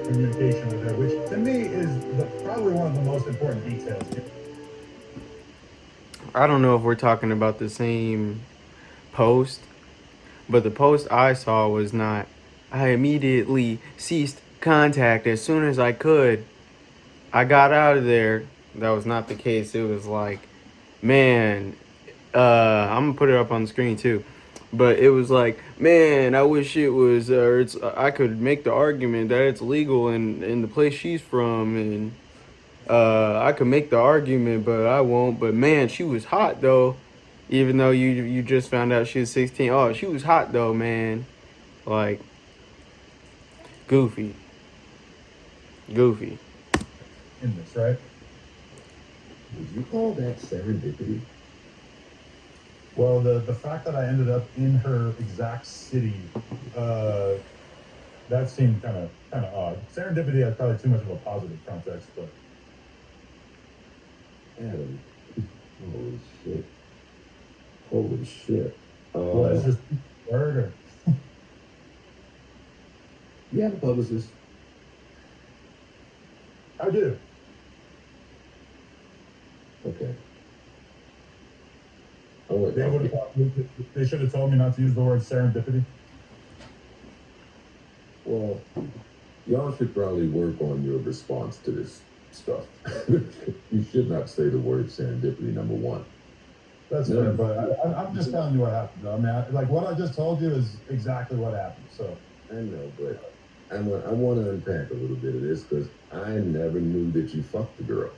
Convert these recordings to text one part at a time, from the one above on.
communication was there, which to me is probably one of the most important details. I don't know if we're talking about the same post, but the post I saw was not, I immediately ceased contact as soon as I could. I got out of there. That was not the case. It was like, man, I'm gonna put it up on the screen too. But it was like, man, I wish it was, it's, I could make the argument that it's legal in the place she's from, and I could make the argument, but I won't. But man, she was hot though. Even though you just found out she was 16. Oh, she was hot though, man. Like, goofy, goofy. In this, right? Would you call that serendipity? Well, the fact that I ended up in her exact city, that seemed kind of odd. Serendipity has probably too much of a positive context, but Adam, holy shit. Holy shit. well, it's just murder. You have a publicist? I do. Okay. They should have told me not to use the word serendipity. Well, y'all should probably work on your response to this stuff. You should not say the word serendipity, number one. That's fair, but I'm just telling you what happened. Though. I mean, like what I just told you is exactly what happened. So I know, but I want to unpack a little bit of this because I never knew that you fucked the girl.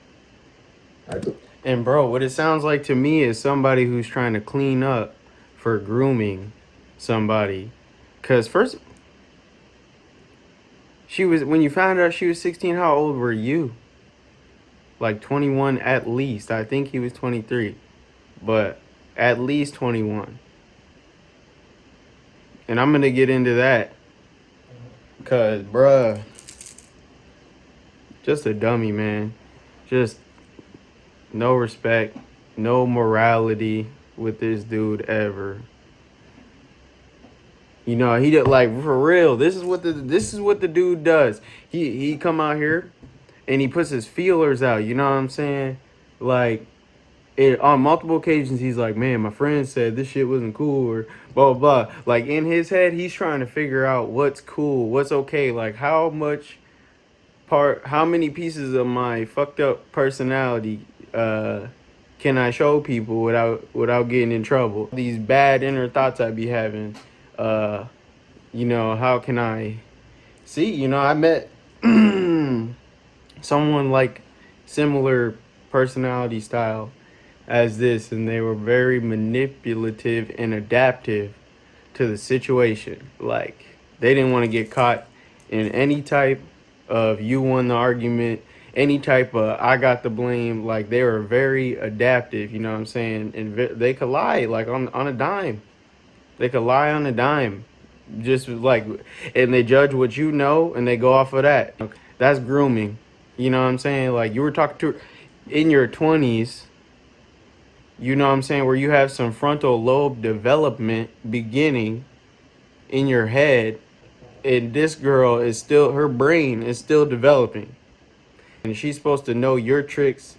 And bro, what it sounds like to me is somebody who's trying to clean up for grooming somebody. Cause first, she was, when you found out she was 16, how old were you? Like 21 at least. I think he was 23, but at least 21. And I'm gonna get into that. Cause bruh, just a dummy, man. Just no respect, no morality with this dude ever. You know, he did, like, for real. This is what the dude does. He come out here and he puts his feelers out. You know what I'm saying? Like, on multiple occasions, he's like, man, my friend said this shit wasn't cool, or blah blah blah. Like, in his head, he's trying to figure out what's cool, what's okay. Like, how many pieces of my fucked up personality can I show people without getting in trouble? These bad inner thoughts I be having, you know, how can I see? You know, I met someone like similar personality style as this, and they were very manipulative and adaptive to the situation. Like, they didn't want to get caught in any type of you won the argument, any type of I got the blame. Like, they were very adaptive, you know what I'm saying? And they could lie, like, on a dime. They could lie on a dime. Just like, and they judge what you know and they go off of that. That's grooming. You know what I'm saying? Like, you were talking to her in your 20s, you know what I'm saying, where you have some frontal lobe development beginning in your head, and this girl is still, her brain is still developing, and she's supposed to know your tricks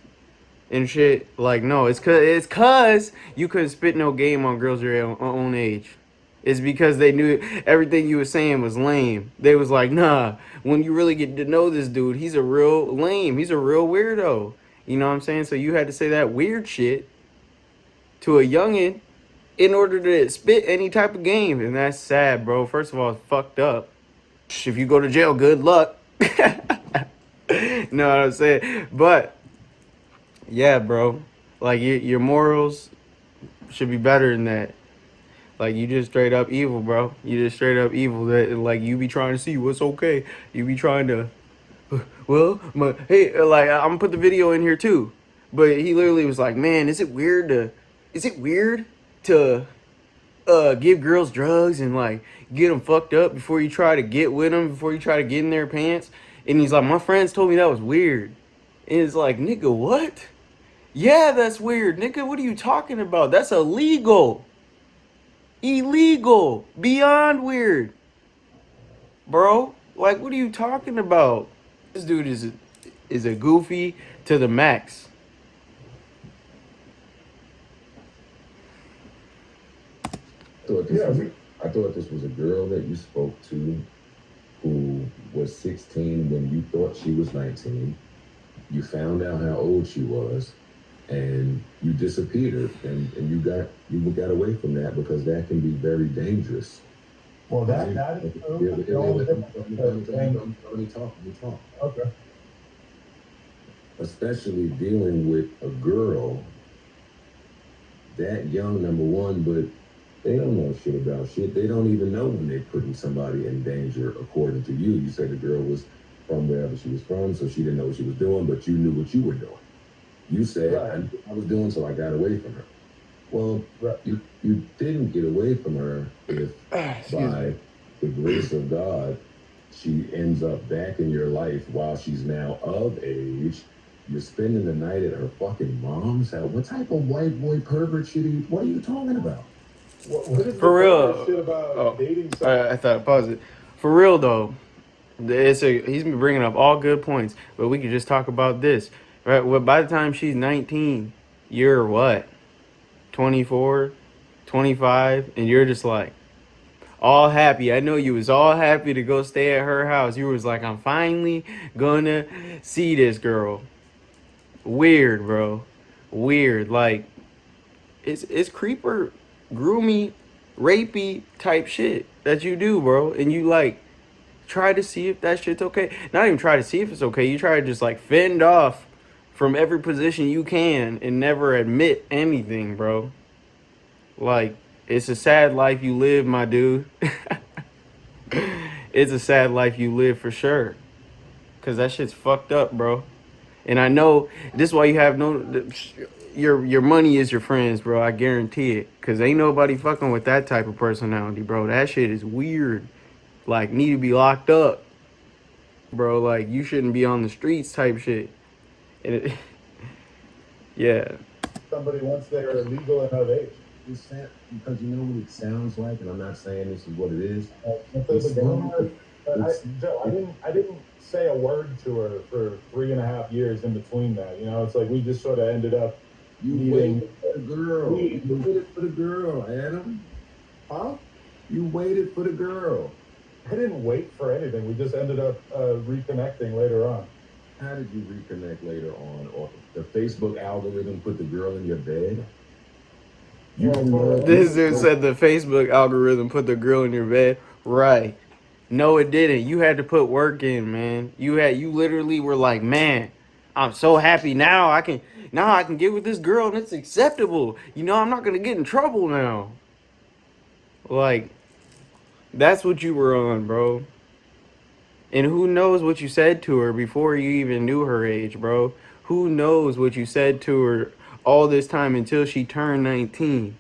and shit. Like, no, it's cause you couldn't spit no game on girls your own age. It's because they knew everything you were saying was lame. They was like, nah, when you really get to know this dude, he's a real lame, he's a real weirdo. You know what I'm saying? So you had to say that weird shit to a youngin' in order to spit any type of game. And that's sad, bro. First of all, it's fucked up. If you go to jail, good luck. Know what I'm saying? But yeah, bro, like, your morals should be better than that. Like, you just straight up evil, bro. You just straight up evil. That, like, you be trying to see what's okay. You be trying to, well, hey, like, I'm gonna put the video in here too. But he literally was like, man, is it weird to give girls drugs and, like, get them fucked up before you try to get with them, before you try to get in their pants? And he's like, my friends told me that was weird. And it's like, nigga, what? Yeah, that's weird. Nigga, what are you talking about? That's illegal. Illegal. Beyond weird. Bro, Like, what are you talking about? This dude is a goofy to the max. I thought this was a girl that you spoke to who was 16 when you thought she was 19. You found out how old she was, and you disappeared, and you got away from that because that can be very dangerous. Well, that is Let me talk. Okay. Especially dealing with a girl that young, number one, but they don't know shit about shit. They don't even know when they're putting somebody in danger, according to you. You said the girl was from wherever she was from, so she didn't know what she was doing, but you knew what you were doing. You said, right. I knew what I was doing, so I got away from her. Well, right. you didn't get away from her if by the grace of God, she ends up back in your life while she's now of age. You're spending the night at her fucking mom's house. What type of white boy pervert shit what are you talking about? What is For real? Shit about dating I thought pause it. For real though, he's been bringing up all good points, but we could just talk about this. Right? Well, by the time she's 19, you're what? 24, 25, and you're just like all happy. I know you was all happy to go stay at her house. You was like, I'm finally gonna see this girl. Weird, bro. Weird. Like, it's creeper, groomy, rapey type shit that you do, bro. And you like try to see if that shit's okay. Not even try to see if it's okay. You try to just like fend off from every position you can and never admit anything, bro. Like, it's a sad life you live, my dude. It's a sad life you live for sure. Cause that shit's fucked up, bro. And I know this is why you have your money is your friends, bro. I guarantee it. Cause ain't nobody fucking with that type of personality, bro. That shit is weird. Like, need to be locked up, bro. Like, you shouldn't be on the streets type shit. And yeah. Somebody once they are legal and of age. Because you know what it sounds like, and I'm not saying this is what it is. Joe, I didn't say a word to her for 3.5 years in between that. You know, it's like we just sort of ended up. You waited for the girl. You waited for the girl, Adam. Huh? You waited for the girl. I didn't wait for anything. We just ended up reconnecting later on. How did you reconnect later on? Or the Facebook algorithm put the girl in your bed? This dude said the Facebook algorithm put the girl in your bed. Right. No, it didn't. You had to put work in, man. You literally were like, man, I'm so happy now. I can get with this girl and it's acceptable. You know, I'm not gonna get in trouble now. Like, that's what you were on, bro. And who knows what you said to her before you even knew her age, bro? Who knows what you said to her all this time until she turned 19?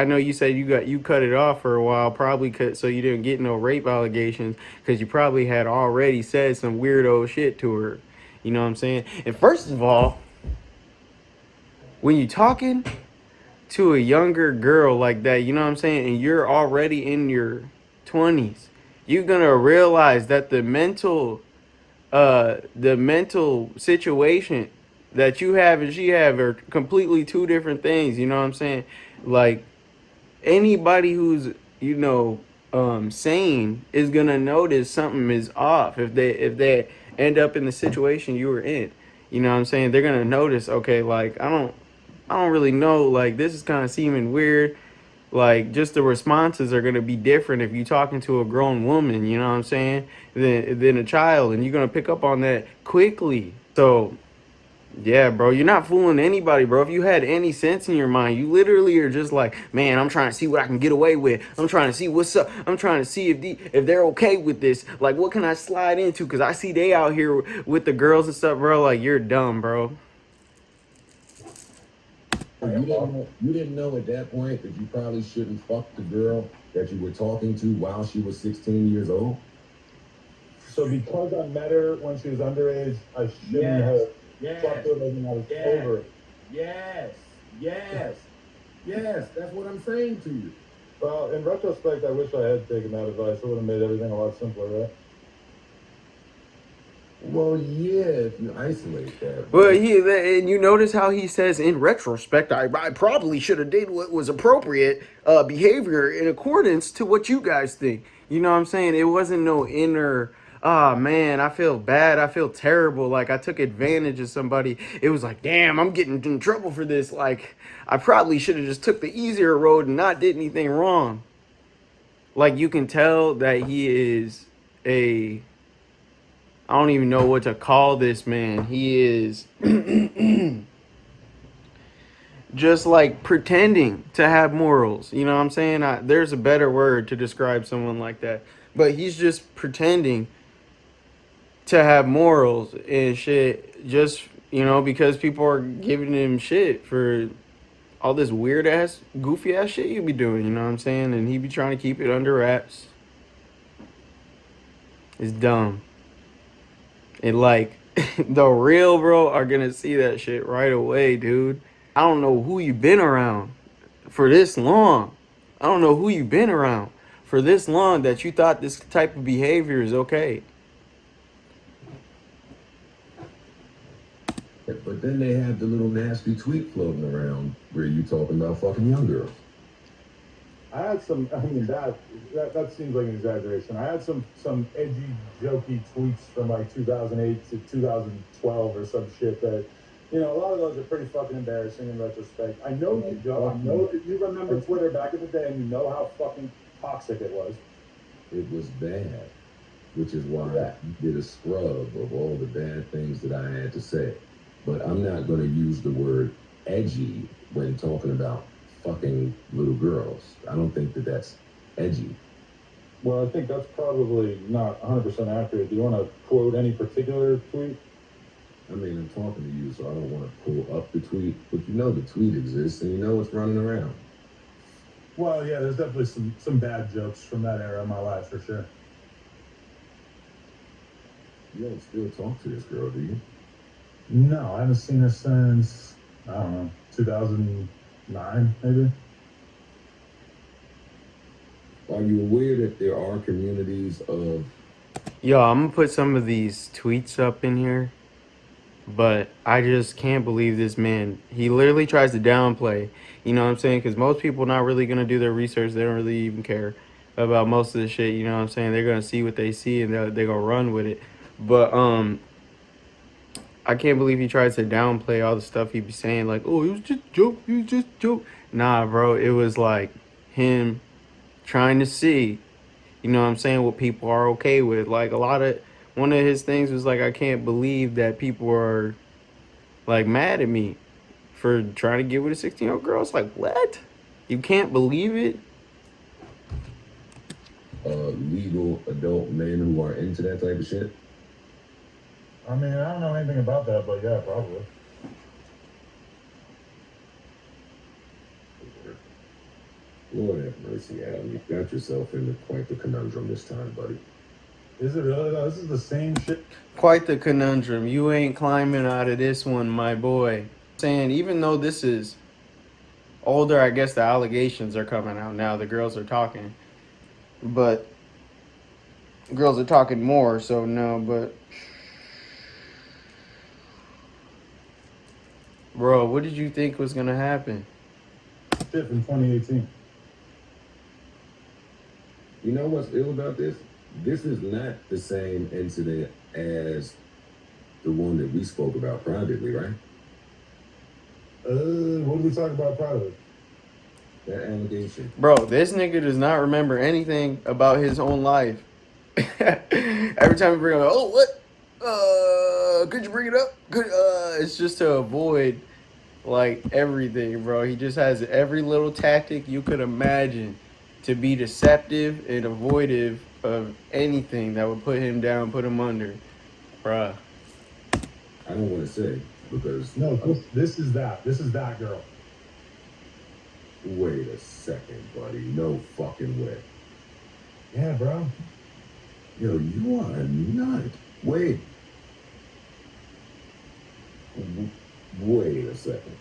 I know you said you cut it off for a while, probably so you didn't get no rape allegations, because you probably had already said some weirdo shit to her. You know what I'm saying? And first of all, when you're talking to a younger girl like that, you know what I'm saying, and you're already in your 20s, you're gonna realize that the mental situation that you have and she have are completely two different things. You know what I'm saying? Like, anybody who's, you know, sane is gonna notice something is off if they end up in the situation you were in. You know what I'm saying? They're gonna notice, okay, like I don't really know, like this is kind of seeming weird. Like, just the responses are gonna be different if you're talking to a grown woman, you know what I'm saying, than a child, and you're gonna pick up on that quickly. So yeah, bro, you're not fooling anybody, bro. If you had any sense in your mind, you literally are just like, man, I'm trying to see what I can get away with. I'm trying to see what's up. I'm trying to see if they're okay with this. Like, what can I slide into? Because I see they out here with the girls and stuff, bro. Like, you're dumb, bro. You didn't know at that point that you probably shouldn't fuck the girl that you were talking to while she was 16 years old? So because I met her when she was underage, I shouldn't have fucked her when I was over it. Yes, that's what I'm saying to you. Well, in retrospect, I wish I had taken that advice. It would have made everything a lot simpler, right? Well, yeah, if you isolate that. Well, and you notice how he says, in retrospect, I probably should have did what was appropriate behavior in accordance to what you guys think. You know what I'm saying? It wasn't no inner, ah, man, I feel bad. I feel terrible. Like I took advantage of somebody. It was like, damn, I'm getting in trouble for this. Like I probably should have just took the easier road and not did anything wrong. Like you can tell that he is a, I don't even know what to call this man. He is just like pretending to have morals. You know what I'm saying? There's a better word to describe someone like that. But he's just pretending to have morals and shit. Just, you know, because people are giving him shit for all this weird ass, goofy ass shit you be doing. You know what I'm saying? And he be trying to keep it under wraps. It's dumb. And like the real bro are gonna see that shit right away, dude. I don't know who you been around for this long. I don't know who you been around for this long that you thought this type of behavior is okay. But then they have the little nasty tweet floating around where you talking about fucking young girls. I had some. I mean, that seems like an exaggeration. I had some edgy, jokey tweets from like 2008 to 2012 or some shit that, you know, a lot of those are pretty fucking embarrassing in retrospect. I know you, Joe. I know that you remember Twitter back in the day, and you know how fucking toxic it was. It was bad, which is why I did a scrub of all the bad things that I had to say. But I'm not going to use the word edgy when talking about fucking little girls. I don't think that that's edgy. Well, I think that's probably not 100% accurate. Do you want to quote any particular tweet? I mean, I'm talking to you, so I don't want to pull up the tweet, but you know the tweet exists and you know it's running around. Well, yeah, there's definitely some bad jokes from that era in my life, for sure. You don't still talk to this girl, do you? No, I haven't seen her since, I don't know, 2009, maybe. Are you aware that there are communities of... Yo, I'm gonna put some of these tweets up in here, but I just can't believe this man. He literally tries to downplay, you know what I'm saying? Because most people not really gonna do their research. They don't really even care about most of the shit, you know what I'm saying? They're gonna see what they see and they're gonna run with it. But I can't believe he tries to downplay all the stuff he be saying, like, oh, it was just a joke, it was just a joke. Nah, bro, it was like him trying to see, you know what I'm saying, what people are okay with. Like one of his things was like, I can't believe that people are like mad at me for trying to get with a 16-year-old girl. It's like, what? You can't believe it? legal adult men who are into that type of shit? I mean, I don't know anything about that, but yeah, probably. Lord have mercy, Adam. You got yourself into quite the conundrum this time, buddy. Is it really though? This is the same shit. Quite the conundrum. You ain't climbing out of this one, my boy. Saying, even though this is older, I guess the allegations are coming out now. The girls are talking. But girls are talking more, so no, but bro, what did you think was gonna happen? Shit from 2018. You know what's ill about this? This is not the same incident as the one that we spoke about privately, right? What did we talk about privately? That allegation. Bro, this nigga does not remember anything about his own life. Every time we bring it up, oh, what? Could you bring it up? It's just to avoid, like, everything, bro. He just has every little tactic you could imagine to be deceptive and avoidtive of anything that would put him down, put him under. Bruh. I don't want to say, because... No, this is that. This is that girl. Wait a second, buddy. No fucking way. Yeah, bro. Yo, you are a nut. Wait. Wait a second.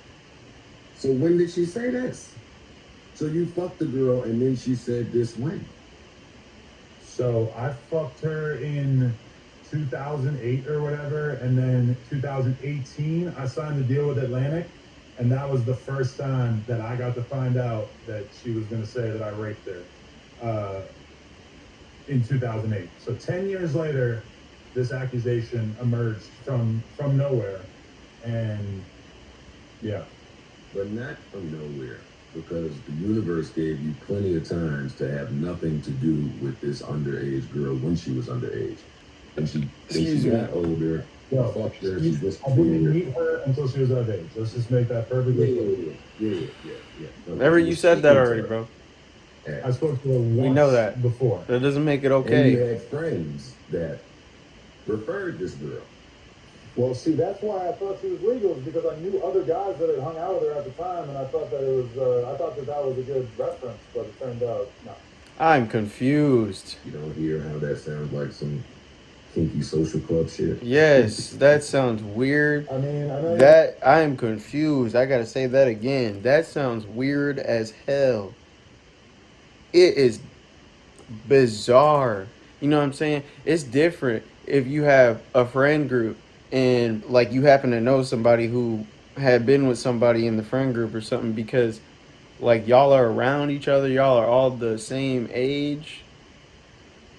So when did she say this? So you fucked the girl and then she said this when? So I fucked her in 2008 or whatever, and then 2018 I signed the deal with Atlantic, and that was the first time that I got to find out that she was going to say that I raped her in 2008. So 10 years later, this accusation emerged from nowhere, and yeah. But not from nowhere, because the universe gave you plenty of times to have nothing to do with this underage girl when she was underage. And she got older, fucked her, she just I didn't meet her until she was of age. Let's just make that perfectly clear. Yeah. Remember, you said that already, bro. I spoke to her once We know that before. That doesn't make it And okay. you had friends that referred this girl. Well, see, that's why I thought she was legal, is because I knew other guys that had hung out with her at the time, and I thought that it was, I thought that was a good reference, but it turned out no. I'm confused. You don't hear how that sounds like some kinky social club shit? Yes, that sounds weird. I mean, I know That I am confused. I gotta say that again. That sounds weird as hell. It is bizarre. You know what I'm saying? It's different if you have a friend group and like you happen to know somebody who had been with somebody in the friend group or something, because like y'all are around each other, y'all are all the same age.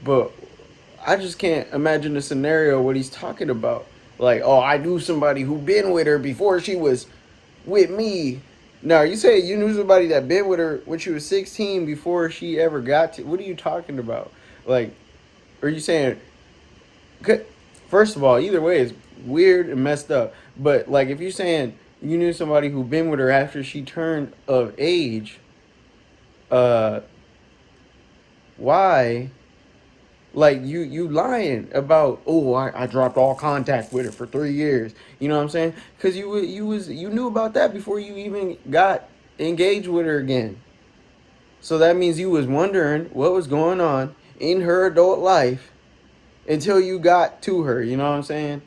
But I just can't imagine the scenario what he's talking about. Like, oh, I knew somebody who been with her before she was with me. Now, you say you knew somebody that been with her when she was 16 before she ever got to. What are you talking about? Like, are you saying? First of all, either way is weird and messed up. But like, if you're saying you knew somebody who been with her after she turned of age, why? Like you lying about, oh, I dropped all contact with her for 3 years. You know what I'm saying? Because you knew about that before you even got engaged with her again. So that means you was wondering what was going on in her adult life until you got to her. You know what I'm saying?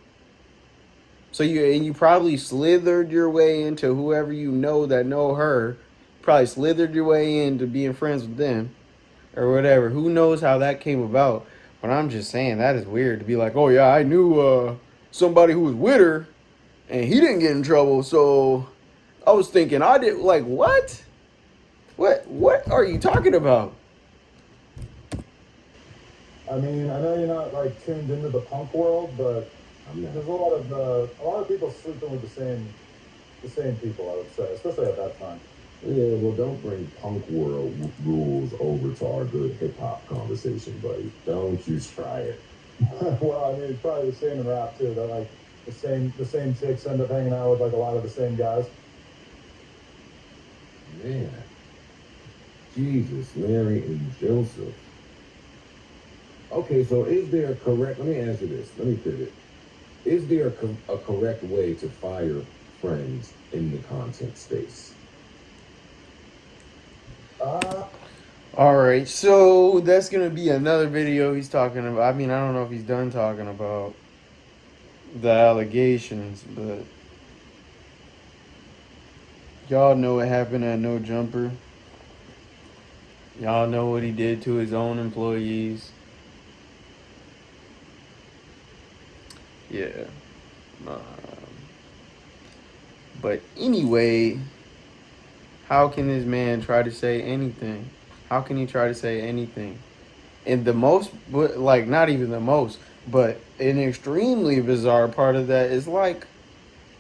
So you probably slithered your way into whoever you know that know her. Probably slithered your way into being friends with them or whatever. Who knows how that came about? But I'm just saying that is weird to be like, oh yeah, I knew somebody who was with her, and he didn't get in trouble. So I was thinking I did. Like what? What are you talking about? I mean, I know you're not like tuned into the punk world, but there's a lot of people sleeping with the same people, I would say, especially at that time. Yeah, well, don't bring punk world rules over to our good hip hop conversation, buddy. Don't you try it. Well, I mean, it's probably the same in rap too. That like the same chicks end up hanging out with like a lot of the same guys. Man, Jesus, Mary, and Joseph. Okay, so is there a correct? Let me answer this. Let me pivot. Is there a correct way to fire friends in the content space? All right, so that's gonna be another video he's talking about. I mean, I don't know if he's done talking about the allegations, but y'all know what happened at No Jumper. Y'all know what he did to his own employees. Yeah. But anyway, how can this man try to say anything? How can he try to say anything? And the most, like, not even the most, but an extremely bizarre part of that is like,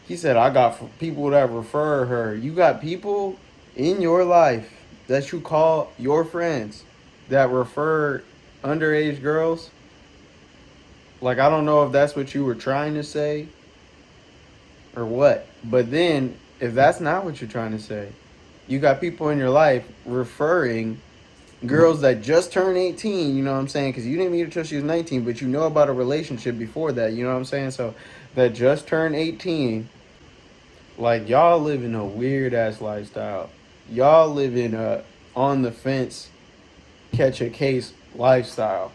he said, I got people that refer her. You got people in your life that you call your friends that refer underage girls. Like, I don't know if that's what you were trying to say or what. But then, if that's not what you're trying to say, you got people in your life referring girls that just turned 18, you know what I'm saying? Because you didn't meet her till she was 19, but you know about a relationship before that, you know what I'm saying? So, that just turned 18, like, y'all live in a weird-ass lifestyle. Y'all live in a on-the-fence, catch-a-case lifestyle.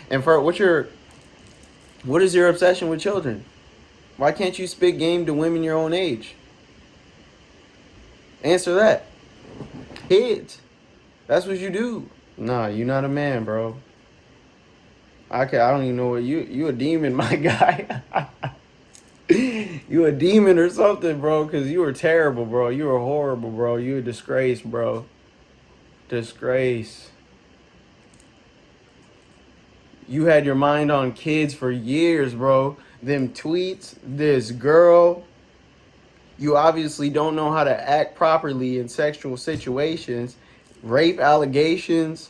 And for what is your obsession with children? Why can't you spit game to women your own age? Answer that. Hit. That's what you do. Nah, you're not a man, bro. I don't even know what you a demon, my guy. You a demon or something, bro, because you were terrible, bro. You were horrible, bro. You a disgrace, bro. Disgrace. You had your mind on kids for years, bro. Them tweets, this girl. You obviously don't know how to act properly in sexual situations. Rape allegations.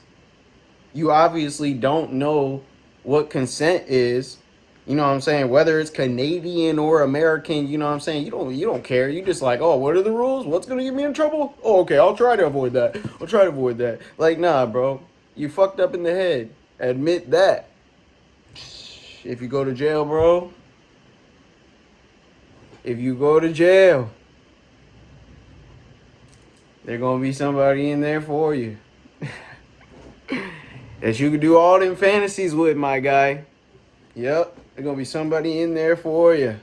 You obviously don't know what consent is. You know what I'm saying? Whether it's Canadian or American, you know what I'm saying? You don't care. You just like, oh, what are the rules? What's gonna get me in trouble? Oh, okay, I'll try to avoid that. I'll try to avoid that. Like, nah, bro. You fucked up in the head. Admit that. If you go to jail, bro. If you go to jail, there's gonna be somebody in there for you. That you can do all them fantasies with, my guy. Yep. There's gonna be somebody in there for you.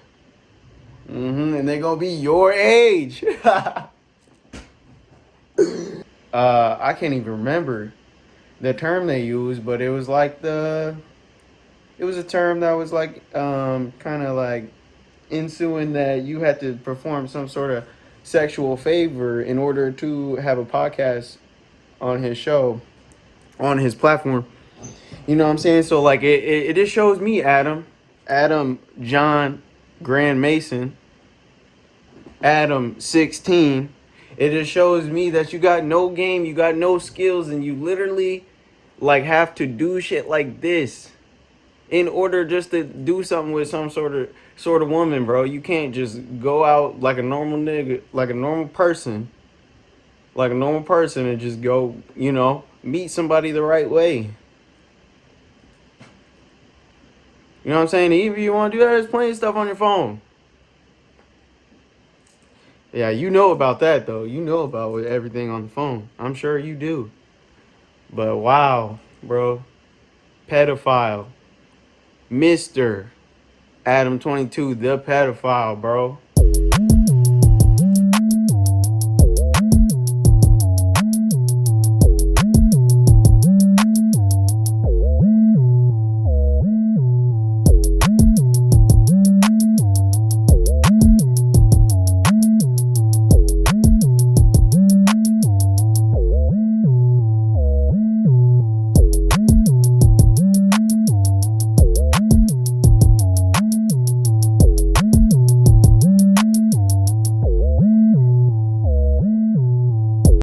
And they're gonna be your age. I can't even remember the term they used, but it was like it was a term that was like kind of like ensuing that you had to perform some sort of sexual favor in order to have a podcast on his show, on his platform. You know what I'm saying? So like it just shows me Adam John Grand Mason, Adam 16. It just shows me that you got no game, you got no skills, and you literally like have to do shit like this in order just to do something with some sort of woman, bro. You can't just go out like a normal nigga, like a normal person, and just go, you know, meet somebody the right way. You know what I'm saying? Even if you want to do that, there's plenty of stuff on your phone. Yeah, you know about that, though. You know about everything on the phone. I'm sure you do. But wow, bro. Pedophile. Mr. ADAM22, the pedophile, bro.